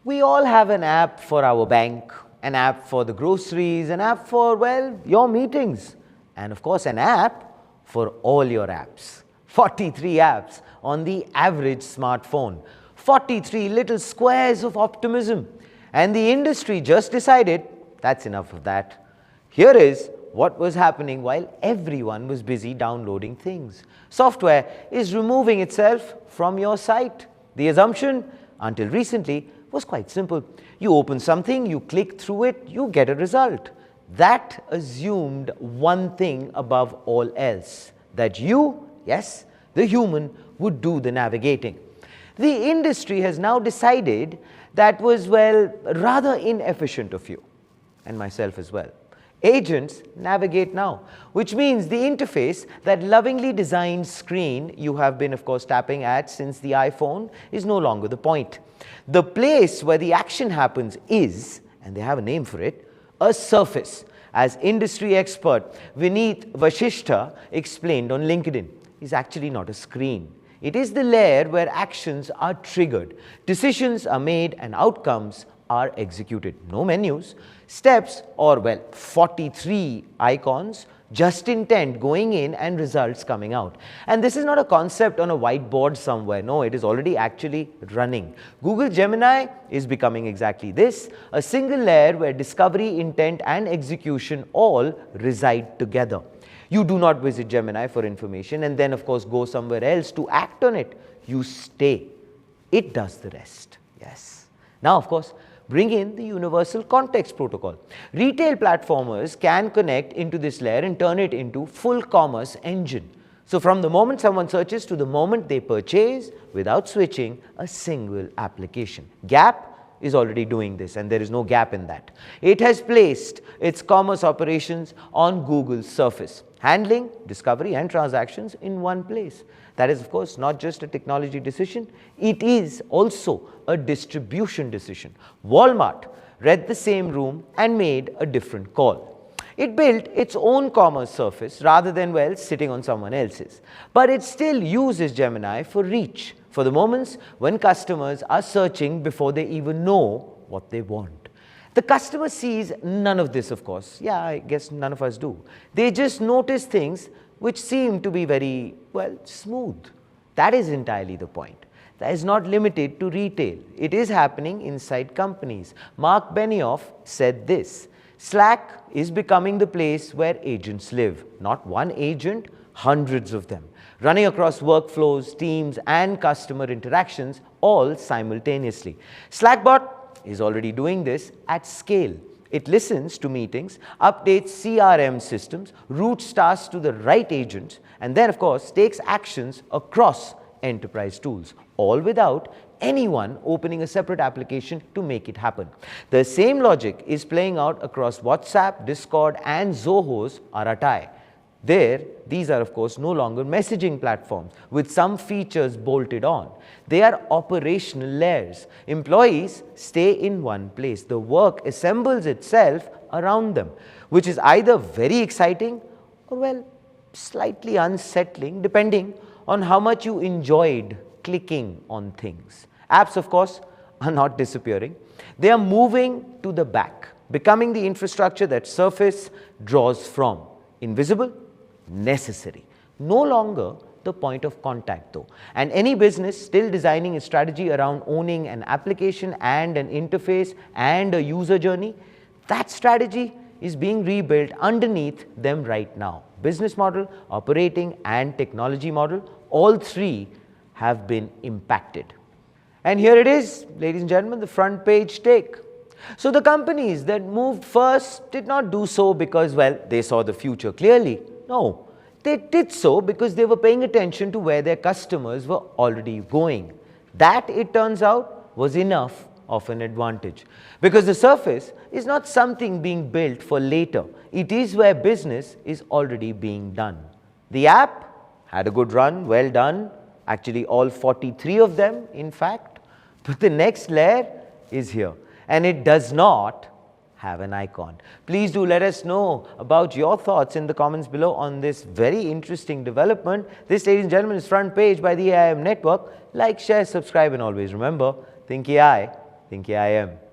We all have an app for our bank, an app for the groceries, an app for, well, your meetings, and of course an app for all your apps. 43 apps on the average smartphone. 43 little squares of optimism. And the industry just decided, that's enough of that. Here is what was happening while everyone was busy downloading things. Software is removing itself from your site. The assumption, until recently, was quite simple. You open something, you click through it, you get a result. That assumed one thing above all else, that you, yes, the human, would do the navigating. The industry has now decided that was, well, rather inefficient of you, and myself as well. Agents navigate now, which means the interface, that lovingly designed screen you have been, of course, tapping at since the iPhone, is no longer the point. The place where the action happens is, and they have a name for it, a surface, as industry expert Vineet Vasishtha explained on LinkedIn. Is actually not a screen. It is the layer where actions are triggered, decisions are made, and outcomes are executed. No menus, steps, or, well, 43 icons, just intent going in and results coming out. And this is not a concept on a whiteboard somewhere. No, it is already actually running. Google Gemini is becoming exactly this, a single layer where discovery, intent, and execution all reside together. You do not visit Gemini for information and then, of course, go somewhere else to act on it. You stay. It does the rest. Yes. Now, of course, bring in the universal context protocol. Retail platformers can connect into this layer and turn it into full commerce engine. So from the moment someone searches to the moment they purchase without switching a single application. Gap is already doing this, and there is no gap in that. It has placed its commerce operations on Google's surface, handling discovery and transactions in one place. That is, of course, not just a technology decision, it is also a distribution decision. Walmart read the same room and made a different call. It built its own commerce surface rather than, well, sitting on someone else's. But it still uses Gemini for reach, for the moments when customers are searching before they even know what they want. The customer sees none of this, of course. Yeah, I guess none of us do. They just notice things which seem to be very, well, smooth. That is entirely the point. That is not limited to retail. It is happening inside companies. Mark Benioff said this: Slack is becoming the place where agents live. Not one agent, hundreds of them, running across workflows, teams, and customer interactions all simultaneously. Slackbot is already doing this at scale. It listens to meetings, updates CRM systems, routes tasks to the right agents, and then, of course, takes actions across enterprise tools, all without anyone opening a separate application to make it happen. The same logic is playing out across WhatsApp, Discord, and Zoho's Aratai. There, these are, of course, no longer messaging platforms with some features bolted on. They are operational layers. Employees stay in one place. The work assembles itself around them, which is either very exciting or, well, slightly unsettling, depending on how much you enjoyed clicking on things. Apps, of course, are not disappearing. They are moving to the back, becoming the infrastructure that Surface draws from. Invisible, necessary. No longer the point of contact, though. And any business still designing its strategy around owning an application and an interface and a user journey, that strategy is being rebuilt underneath them right now. Business model, operating, and technology model, all three have been impacted. And here it is, ladies and gentlemen, the front page take. So the companies that moved first did not do so because, well, they saw the future clearly. No, they did so because they were paying attention to where their customers were already going. That, it turns out, was enough of an advantage. Because the Surface is not something being built for later. It is where business is already being done. The app had a good run, well done. Actually, all 43 of them, in fact. But the next layer is here. And it does not have an icon. Please do let us know about your thoughts in the comments below on this very interesting development. This, ladies and gentlemen, is Front Page by the AIM Network. Like, share, subscribe, and always remember, think AI, think, yeah, I am.